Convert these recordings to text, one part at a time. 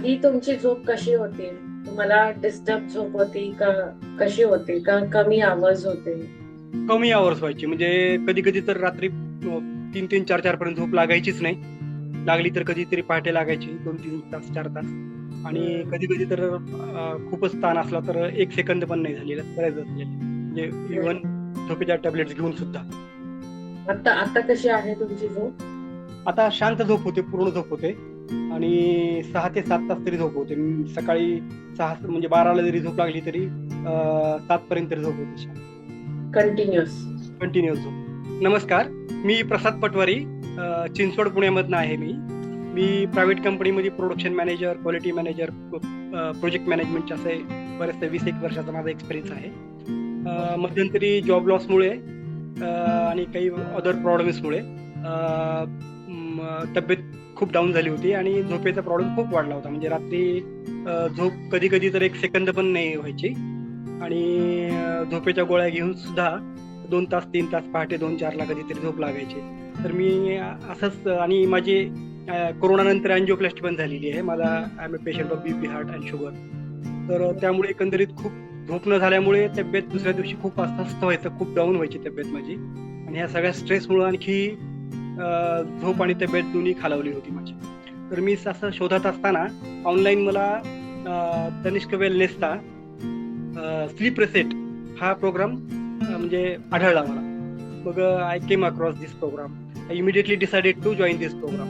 आधी तुमची झोप कशी होती? तुम्हाला डिस्टर्ब झोप होती का? कशी होती? का कमी आवाज होते? कमी आवर्स व्हायचे. म्हणजे कधी कधी तर रात्री 3-3, 4-4 पर्यंत झोप लागायचीच नाही. लागली तर कधीतरी पहाटे लागायची 2-3 तास, 4 तास. आणि हम्म, कधी कधी तर खूपच ताण असला तर 1 सेकंद पण नाही झालेला, बऱ्याच झालेले. म्हणजे इव्हन हम्म. झोपेच्या टॅबलेट्स घेऊन सुद्धा. आता आता कशी आहे तुमची झोप? आता शांत झोप होते, पूर्ण झोप होते. आणि 6 ते 7 तास तरी झोप होते. सकाळी 6 म्हणजे 12ला जरी झोप लागली तरी 7 पर्यंत तरी झोप होते शांत. कंटिन्युअस. कंटिन्युअस झोप. नमस्कार, मी प्रसाद पटवारी, चिंचवड पुण्यामधनं आहे मी. मी प्रायव्हेट कंपनीमध्ये production manager, quality manager, project मॅनेजमेंटचे असे बरेचसे 20-21 वर्षाचा माझा एक्सपिरियन्स आहे. मध्यंतरी जॉब लॉसमुळे आणि काही अदर प्रॉब्लेम्समुळे तब्येत खूप डाऊन झाली होती आणि झोपेचा प्रॉब्लेम खूप वाढला होता. म्हणजे रात्री झोप कधी कधी तर 1 सेकंद पण नाही व्हायची. आणि झोपेच्या गोळ्या घेऊन सुद्धा 2 तास 3 तास पहाटे 2-4ला कधीतरी झोप लागायची. तर मी असंच आणि माझी कोरोनानंतर अँजिओप्लास्टी पण झालेली आहे. माझा I am a patient of BP, heart and sugar. तर त्यामुळे एकंदरीत खूप झोप न झाल्यामुळे तब्येत दुसऱ्या दिवशी खूप अस्वस्थ व्हायचं, खूप डाऊन व्हायची तब्येत माझी. आणि ह्या सगळ्या स्ट्रेसमुळे आणखी झोप आणि तब्येत दोन्ही खालावली होती माझी. तर मी असं शोधत असताना ऑनलाईन मला तनिष्क वेलनेसचा स्लीप रिसेट हा प्रोग्राम म्हणजे आढळला मला. मग I came across this programme. I immediately decided to join this programme.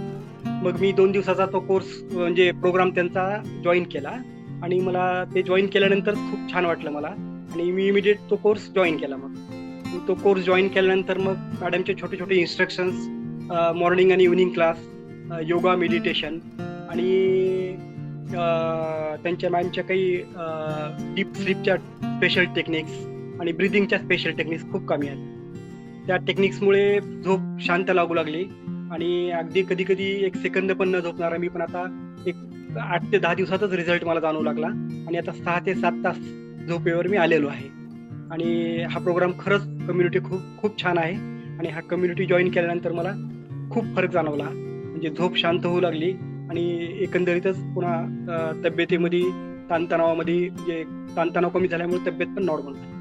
मग मी 2 दिवसाचा तो कोर्स म्हणजे प्रोग्राम त्यांचा जॉईन केला. आणि मला ते जॉईन केल्यानंतर खूप छान वाटलं मला. आणि मी इमिडिएट तो कोर्स जॉईन केला. मग तो कोर्स जॉईन केल्यानंतर मग मॅडमचे छोटे छोटे इन्स्ट्रक्शन्स, मॉर्निंग आणि इव्हनिंग क्लास, योगा, मेडिटेशन आणि त्यांच्या मॅमच्या काही डीप स्लीपच्या स्पेशल टेक्निक्स आणि ब्रिदिंगच्या स्पेशल टेक्निक्स खूप कमी आहेत. त्या टेक्निक्समुळे झोप शांत लागू लागली. आणि अगदी कधी कधी 1 सेकंद पण न झोपणारा मी पण आता एक 8 ते 10 दिवसातच रिझल्ट मला जाणवू लागला. आणि आता 6 ते 7 तास झोपेवर मी आलेलो आहे. आणि हा प्रोग्राम खरंच कम्युनिटी खूप खूप छान आहे. आणि हा कम्युनिटी जॉईन केल्यानंतर मला खूप फरक जाणवला. म्हणजे झोप शांत होऊ लागली. आणि एकंदरीतच पुन्हा तब्येतीमध्ये ताणतणावामध्ये म्हणजे ताणतणाव कमी झाल्यामुळे तब्येत पण नॉर्मल झाली.